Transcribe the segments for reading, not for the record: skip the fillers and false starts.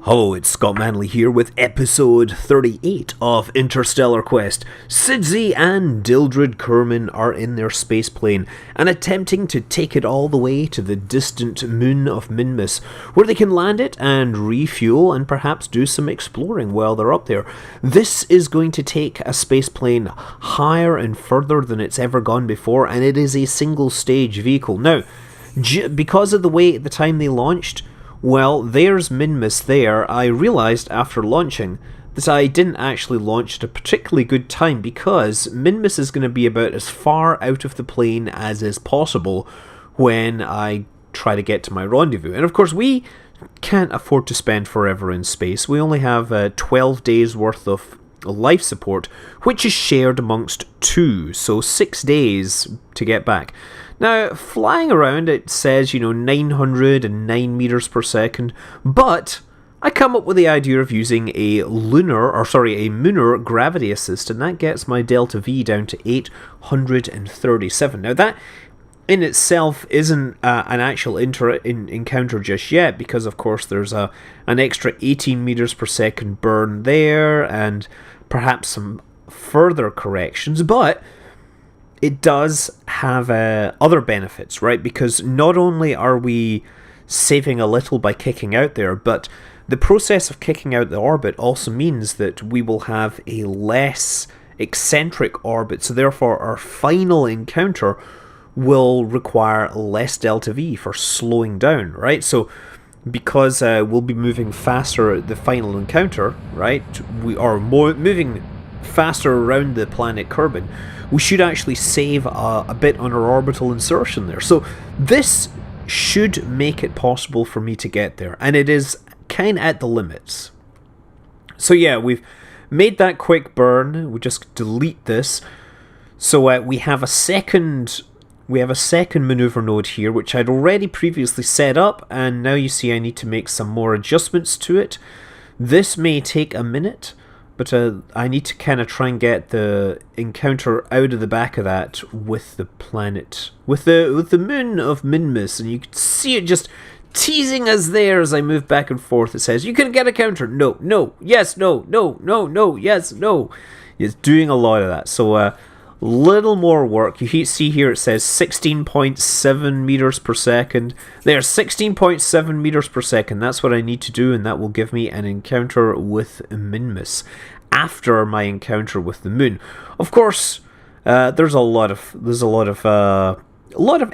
Hello, it's Scott Manley here with episode 38 of Interstellar Quest. Sidzi and Dildred Kerman are in their spaceplane and attempting to take it all the way to the distant moon of Minmus, where they can land it and refuel and perhaps do some exploring while they're up there. This is going to take a spaceplane higher and further than it's ever gone before, and it is a single-stage vehicle. Now, because of the time they launched, well, there's Minmus there. I realised after launching that I didn't actually launch at a particularly good time because Minmus is going to be about as far out of the plane as is possible when I try to get to my rendezvous. And of course, we can't afford to spend forever in space. We only have 12 days worth of life support, which is shared amongst two, so 6 days to get back. Now, flying around, it says, 909 meters per second, but I come up with the idea of using a lunar gravity assist, and that gets my delta V down to 837. Now, that in itself isn't an actual encounter just yet, because of course there's an extra 18 meters per second burn there, and perhaps some further corrections, but it does have other benefits, right? Because not only are we saving a little by kicking out there, but the process of kicking out the orbit also means that we will have a less eccentric orbit, so therefore our final encounter will require less delta V for slowing down, right? So because we'll be moving faster at the final encounter, right? We are moving faster around the planet Kerbal. We should actually save a bit on our orbital insertion there. So this should make it possible for me to get there, and it is kind of at the limits. So yeah, we've made that quick burn. We just delete this. So we have a second maneuver node here, which I'd already previously set up, and now you see I need to make some more adjustments to it. This may take a minute, but I need to kind of try and get the encounter out of the back of that with the planet, with the moon of Minmus, and you can see it just teasing us there as I move back and forth. It says, you can get a counter. No, yes, no, yes, no. It's doing a lot of that. So little more work. You see here it says 16.7 meters per second. There's 16.7 meters per second. That's what I need to do, and that will give me an encounter with Minmus after my encounter with the moon. Of course, there's a lot of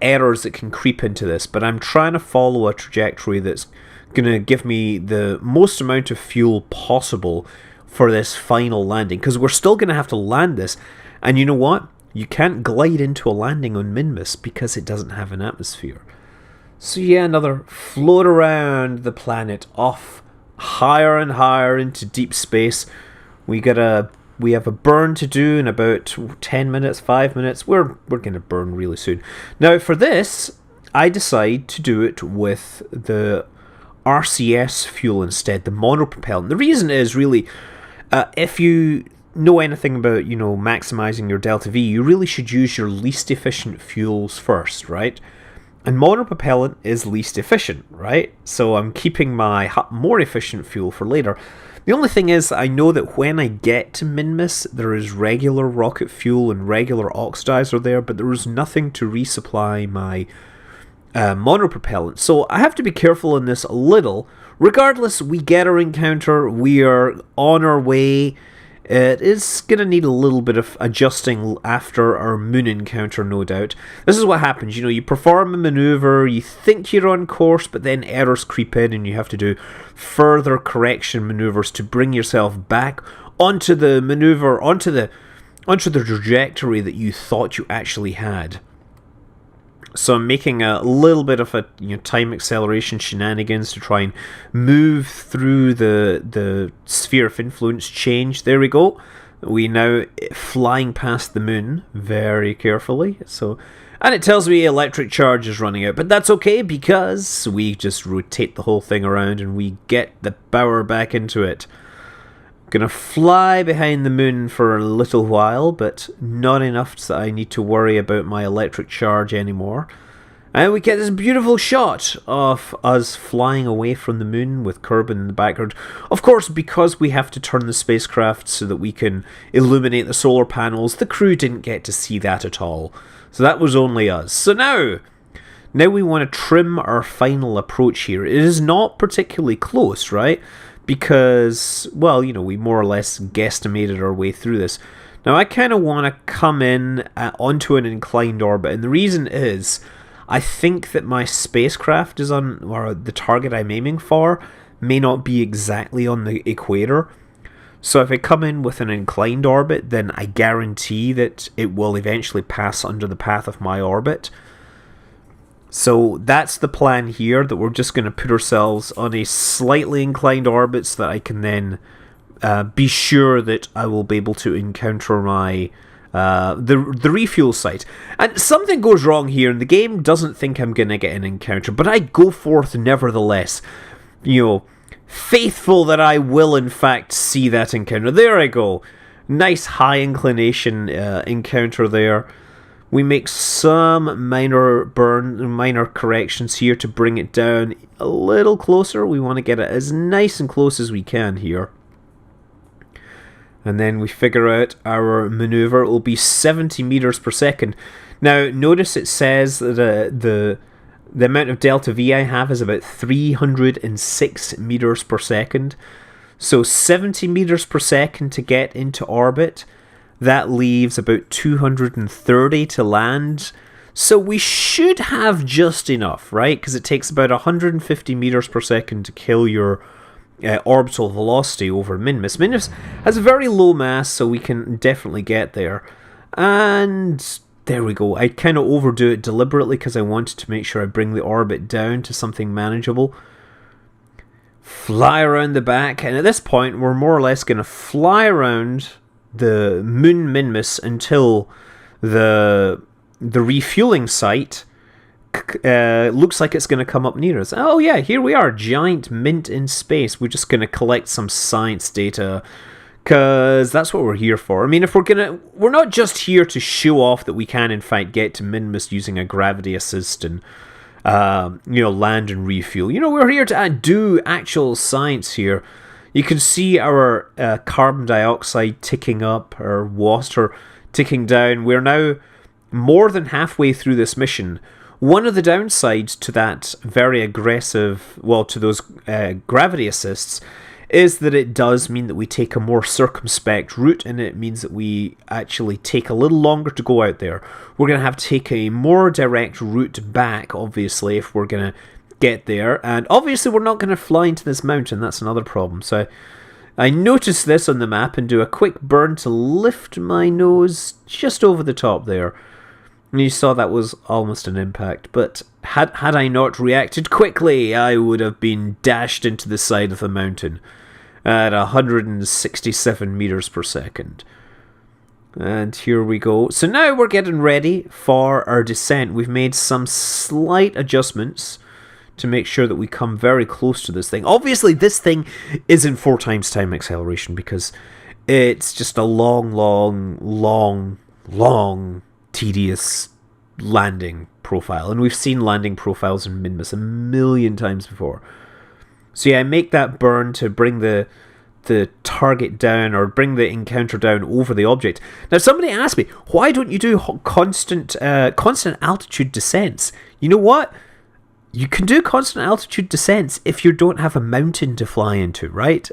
errors that can creep into this, but I'm trying to follow a trajectory that's going to give me the most amount of fuel possible for this final landing, because we're still going to have to land this. And you know what? You can't glide into a landing on Minmus because it doesn't have an atmosphere. So yeah, another float around the planet, off higher and higher into deep space. We have a burn to do in about 10 minutes, 5 minutes. We're going to burn really soon. Now for this, I decide to do it with the RCS fuel instead, the monopropellant. The reason is really, if you know anything about, maximizing your delta V, you really should use your least efficient fuels first, right? And monopropellant is least efficient, right? So I'm keeping my more efficient fuel for later. The only thing is, I know that when I get to Minmus, there is regular rocket fuel and regular oxidizer there, but there is nothing to resupply my monopropellant. So I have to be careful in this a little. Regardless, we get our encounter, we are on our way. It is going to need a little bit of adjusting after our moon encounter, no doubt. This is what happens, you perform a maneuver, you think you're on course, but then errors creep in and you have to do further correction maneuvers to bring yourself back onto the maneuver, onto the trajectory that you thought you actually had. So I'm making a little bit of a time acceleration shenanigans to try and move through the sphere of influence change. There we go. We now flying past the moon very carefully. And it tells me electric charge is running out, but that's okay because we just rotate the whole thing around and we get the power back into it. Gonna fly behind the moon for a little while, but not enough that I need to worry about my electric charge anymore. And we get this beautiful shot of us flying away from the moon with Kerbal in the background. Of course, because we have to turn the spacecraft so that we can illuminate the solar panels, the crew didn't get to see that at all. So that was only us. So now we want to trim our final approach here. It is not particularly close, right? Because, well, you know, we more or less guesstimated our way through this. Now, I kind of want to come in onto an inclined orbit, and the reason is I think that my spacecraft is on, or the target I'm aiming for, may not be exactly on the equator. So if I come in with an inclined orbit, then I guarantee that it will eventually pass under the path of my orbit. So that's the plan here, that we're just going to put ourselves on a slightly inclined orbit so that I can then be sure that I will be able to encounter my the refuel site. And something goes wrong here, and the game doesn't think I'm going to get an encounter, but I go forth nevertheless, you know, faithful that I will in fact see that encounter. There I go. Nice high inclination encounter there. We make some minor corrections here to bring it down a little closer. We want to get it as nice and close as we can here. And then we figure out our maneuver. It will be 70 meters per second. Now, notice it says that the amount of delta V I have is about 306 meters per second. So 70 meters per second to get into orbit. That leaves about 230 to land. So we should have just enough, right? Because it takes about 150 meters per second to kill your orbital velocity over Minmus. Minmus has a very low mass, so we can definitely get there. And there we go. I kind of overdo it deliberately because I wanted to make sure I bring the orbit down to something manageable. Fly around the back, and at this point we're more or less going to fly around the moon Minmus until the refueling site looks like it's going to come up near us. Oh yeah, here we are, giant mint in space. We're just going to collect some science data, because that's what we're here for. I mean, if we're not just here to show off that we can in fact get to Minmus using a gravity assist and land and refuel. You know, we're here to do actual science here. You can see our carbon dioxide ticking up, our water ticking down. We're now more than halfway through this mission. One of the downsides to that very aggressive, to those gravity assists, is that it does mean that we take a more circumspect route, and it means that we actually take a little longer to go out there. We're going to have to take a more direct route back, obviously, if we're going to get there. And obviously we're not going to fly into this mountain. That's another problem. So I noticed this on the map and do a quick burn to lift my nose just over the top there. And you saw that was almost an impact, but had I not reacted quickly, I would have been dashed into the side of the mountain at 167 meters per second. And here we go. So now we're getting ready for our descent. We've made some slight adjustments to make sure that we come very close to this thing. Obviously, this thing isn't 4 times time acceleration because it's just a long, tedious landing profile. And we've seen landing profiles in Minmus a million times before. So yeah, I make that burn to bring the target down, or bring the encounter down over the object. Now, somebody asked me, why don't you do constant altitude descents? You know what? You can do constant altitude descents if you don't have a mountain to fly into, right?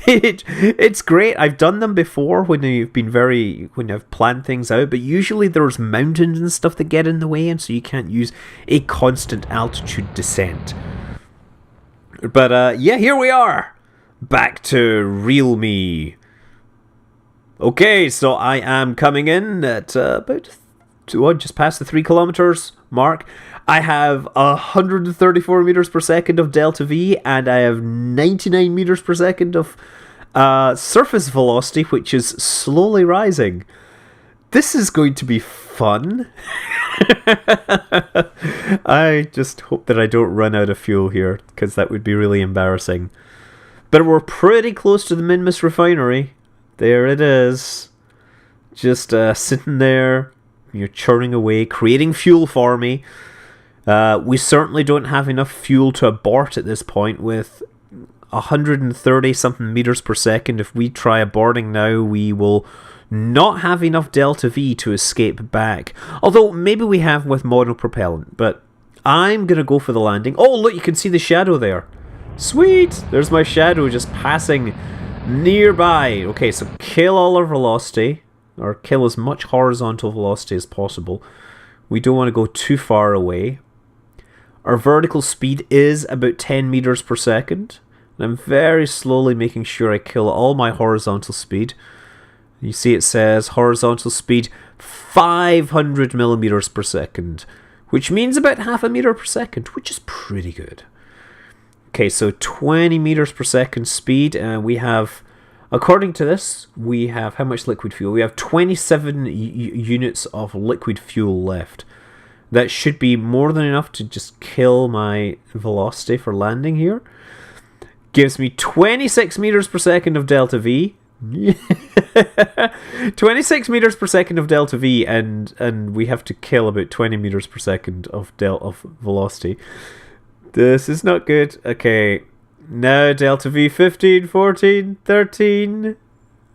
It's great. I've done them before when I've planned things out, but usually there's mountains and stuff that get in the way, and so you can't use a constant altitude descent. But yeah, here we are. Back to real me. Okay, so I am coming in at just past the 3 kilometers mark. I have 134 meters per second of delta V, and I have 99 meters per second of surface velocity, which is slowly rising. This is going to be fun. I just hope that I don't run out of fuel here, because that would be really embarrassing. But we're pretty close to the Minmus refinery. There it is. Just sitting there, churning away, creating fuel for me. We certainly don't have enough fuel to abort at this point with 130 something meters per second. If we try aborting now, we will not have enough delta V to escape back. Although maybe we have with monopropellant, but I'm going to go for the landing. Oh, look, you can see the shadow there. Sweet! There's my shadow just passing nearby. Okay, so kill all our velocity, or kill as much horizontal velocity as possible. We don't want to go too far away. Our vertical speed is about 10 meters per second. And I'm very slowly making sure I kill all my horizontal speed. You see it says horizontal speed 500 millimeters per second, which means about half a meter per second, which is pretty good. Okay, so 20 meters per second speed, and we have, according to this, we have how much liquid fuel? We have 27 units of liquid fuel left. That should be more than enough to just kill my velocity for landing here. Gives me 26 meters per second of delta V. 26 meters per second of delta V, and we have to kill about 20 meters per second of velocity. This is not good. Okay, now delta V 15, 14, 13,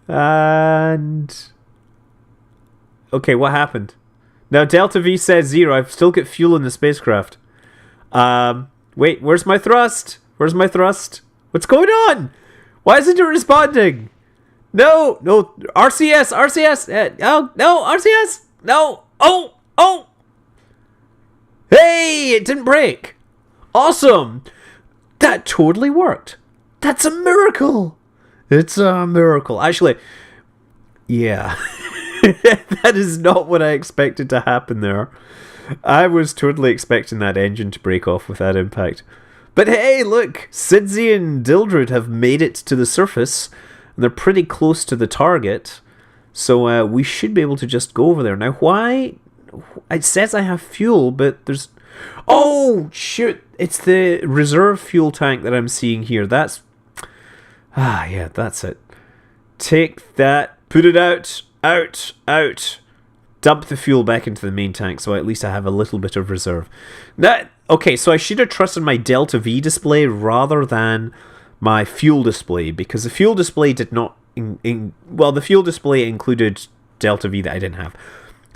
and okay, what happened? Now delta V says 0. I've still got fuel in the spacecraft. Wait, where's my thrust? Where's my thrust? What's going on? Why isn't it responding? No, RCS, oh, no, RCS, no, oh, hey, it didn't break. Awesome. That totally worked. That's a miracle. It's a miracle. Actually, yeah. That is not what I expected to happen there. I was totally expecting that engine to break off with that impact. But hey, look, Sidzi and Dildred have made it to the surface, and they're pretty close to the target, so we should be able to just go over there. Now, why? It says I have fuel, but there's... Oh, shoot, it's the reserve fuel tank that I'm seeing here. That's... Ah, yeah, that's it. Take that, put it out. Dump the fuel back into the main tank, so at least I have a little bit of reserve. Okay, so I should have trusted my delta V display rather than my fuel display, because the fuel display did not... the fuel display included delta V that I didn't have.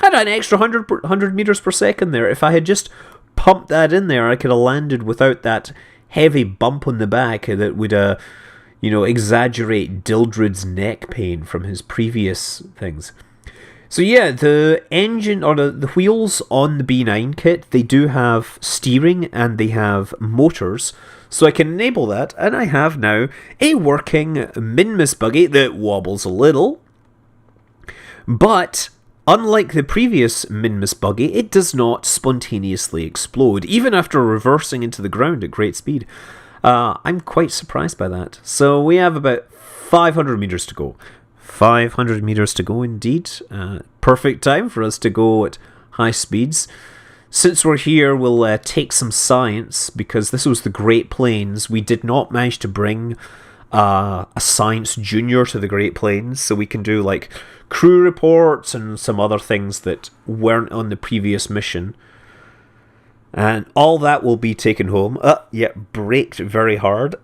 I had an extra 100 meters per second there. If I had just pumped that in there, I could have landed without that heavy bump on the back that would... exaggerate Dildred's neck pain from his previous things. So yeah, the engine, or the wheels on the B9 kit, they do have steering and they have motors. So I can enable that, and I have now a working Minmus buggy that wobbles a little. But unlike the previous Minmus buggy, it does not spontaneously explode, even after reversing into the ground at great speed. I'm quite surprised by that. So we have about 500 meters to go. 500 meters to go indeed. Perfect time for us to go at high speeds. Since we're here, we'll take some science, because this was the Great Plains. We did not manage to bring a science junior to the Great Plains, so we can do like crew reports and some other things that weren't on the previous mission. And all that will be taken home. Braked very hard.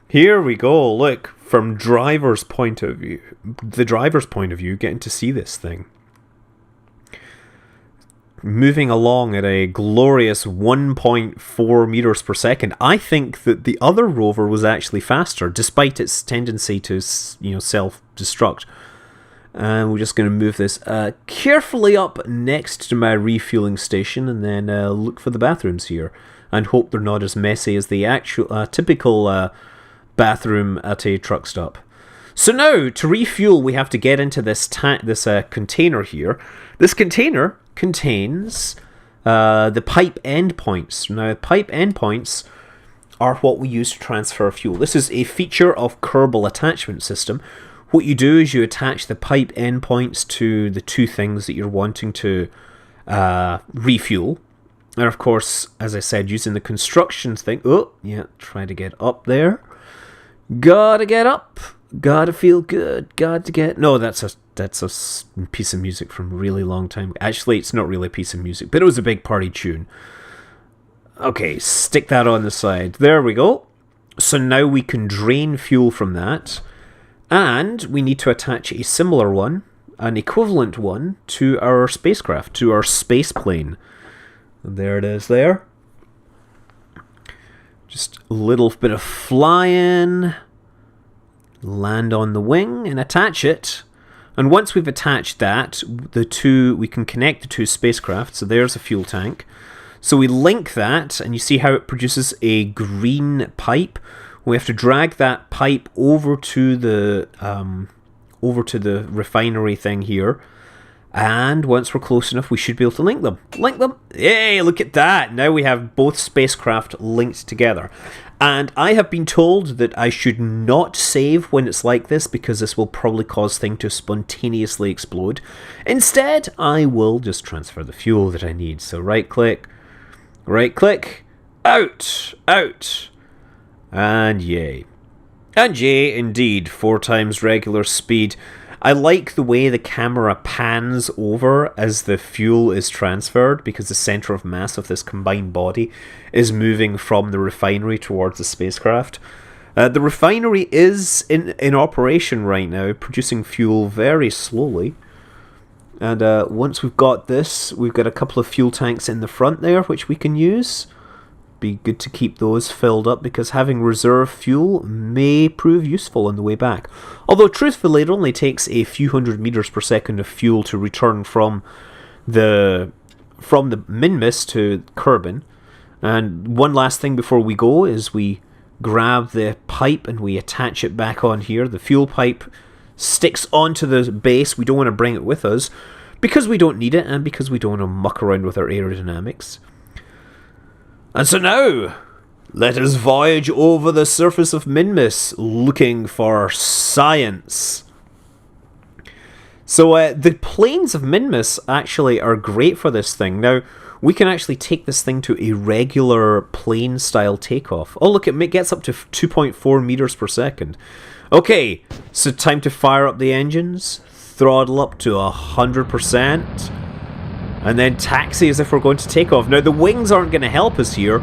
Here we go. Look, from driver's point of view. The driver's point of view, getting to see this thing. Moving along at a glorious 1.4 meters per second. I think that the other rover was actually faster, despite its tendency to, self-destruct. And we're just going to move this carefully up next to my refueling station, and then look for the bathrooms here, and hope they're not as messy as the actual typical bathroom at a truck stop. So now, to refuel, we have to get into this container here. This container contains the pipe endpoints. Now, pipe endpoints are what we use to transfer fuel. This is a feature of Kerbal attachment system. What you do is you attach the pipe endpoints to the two things that you're wanting to refuel. And of course, as I said, using the construction thing... Oh, yeah, try to get up there. Gotta get up. Gotta feel good. Got to get. No, that's a piece of music from a really long time. Actually, it's not really a piece of music, but it was a big party tune. Okay, stick that on the side. There we go. So now we can drain fuel from that. And we need to attach a similar one, an equivalent one, to our spacecraft, to our space plane. There it is there. Just a little bit of flying. Land on the wing and attach it. And once we've attached that, we can connect the two spacecraft. So there's a fuel tank. So we link that, and you see how it produces a green pipe. We have to drag that pipe over to the refinery thing here. And once we're close enough, we should be able to link them. Link them! Yay, look at that! Now we have both spacecraft linked together. And I have been told that I should not save when it's like this, because this will probably cause things to spontaneously explode. Instead, I will just transfer the fuel that I need. So right click, out, and yay. And yay, indeed, 4 times regular speed. I like the way the camera pans over as the fuel is transferred, because the center of mass of this combined body is moving from the refinery towards the spacecraft. The refinery is in operation right now, producing fuel very slowly. And once we've got this, we've got a couple of fuel tanks in the front there, which we can use. Be good to keep those filled up, because having reserve fuel may prove useful on the way back. Although truthfully, it only takes a few hundred meters per second of fuel to return from the Minmus to Kerbal. And one last thing before we go is we grab the pipe and we attach it back on here. The fuel pipe sticks onto the base. We don't want to bring it with us because we don't need it, and because we don't want to muck around with our aerodynamics. And so now, let us voyage over the surface of Minmus, looking for science. So the planes of Minmus actually are great for this thing. Now, we can actually take this thing to a regular plane-style takeoff. Oh, look, it gets up to 2.4 meters per second. Okay, so time to fire up the engines, throttle up to 100%. And then taxi as if we're going to take off. Now, the wings aren't going to help us here.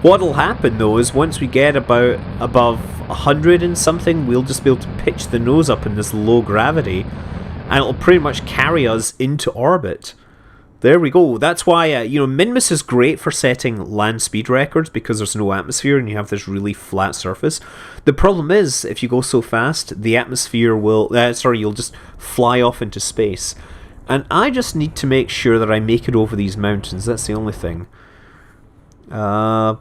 What'll happen, though, is once we get about above 100 and something, we'll just be able to pitch the nose up in this low gravity, and it'll pretty much carry us into orbit. There we go. That's why, Minmus is great for setting land speed records, because there's no atmosphere and you have this really flat surface. The problem is, if you go so fast, the atmosphere will... you'll just fly off into space. And I just need to make sure that I make it over these mountains. That's the only thing. Let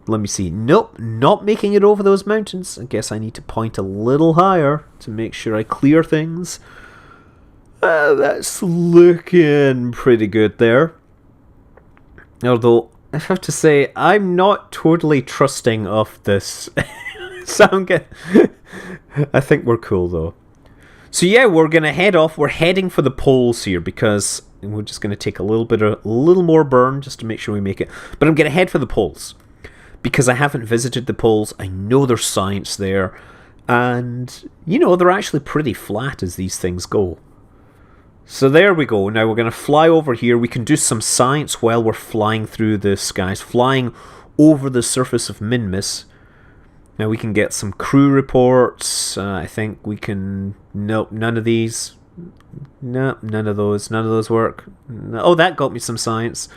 me see. Nope, not making it over those mountains. I guess I need to point a little higher to make sure I clear things. That's looking pretty good there. Although, I have to say, I'm not totally trusting of this. I think we're cool, though. So yeah, we're going to head off. We're heading for the poles here, because we're just going to take a little more burn just to make sure we make it. But I'm going to head for the poles, because I haven't visited the poles. I know there's science there. And, they're actually pretty flat as these things go. So there we go. Now we're going to fly over here. We can do some science while we're flying through the skies, flying over the surface of Minmus. Now we can get some crew reports. I think we can... Nope, none of these. Nope, none of those. None of those work. No. Oh, that got me some science.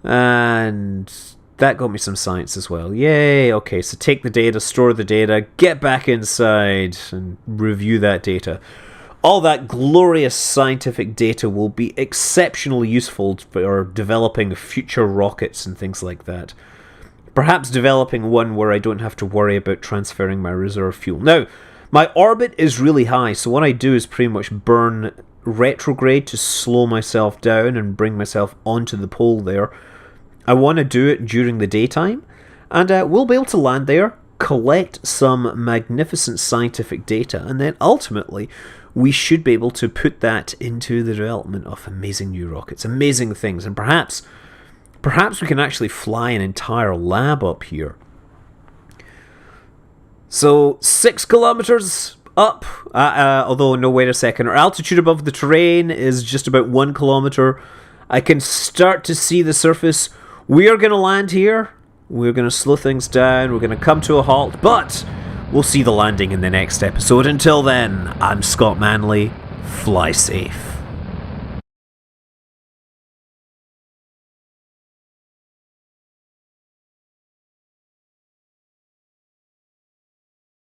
And that got me some science as well. Yay! Okay, so take the data, store the data, get back inside, and review that data. All that glorious scientific data will be exceptionally useful for developing future rockets and things like that. Perhaps developing one where I don't have to worry about transferring my reserve fuel. Now, my orbit is really high, so what I do is pretty much burn retrograde to slow myself down and bring myself onto the pole there. I want to do it during the daytime, and we'll be able to land there, collect some magnificent scientific data, and then ultimately we should be able to put that into the development of amazing new rockets, amazing things, and perhaps we can actually fly an entire lab up here. So 6 kilometers up, although no, wait a second. Our altitude above the terrain is just about 1 kilometer. I can start to see the surface. We are going to land here. We're going to slow things down. We're going to come to a halt, but we'll see the landing in the next episode. Until then, I'm Scott Manley. Fly safe.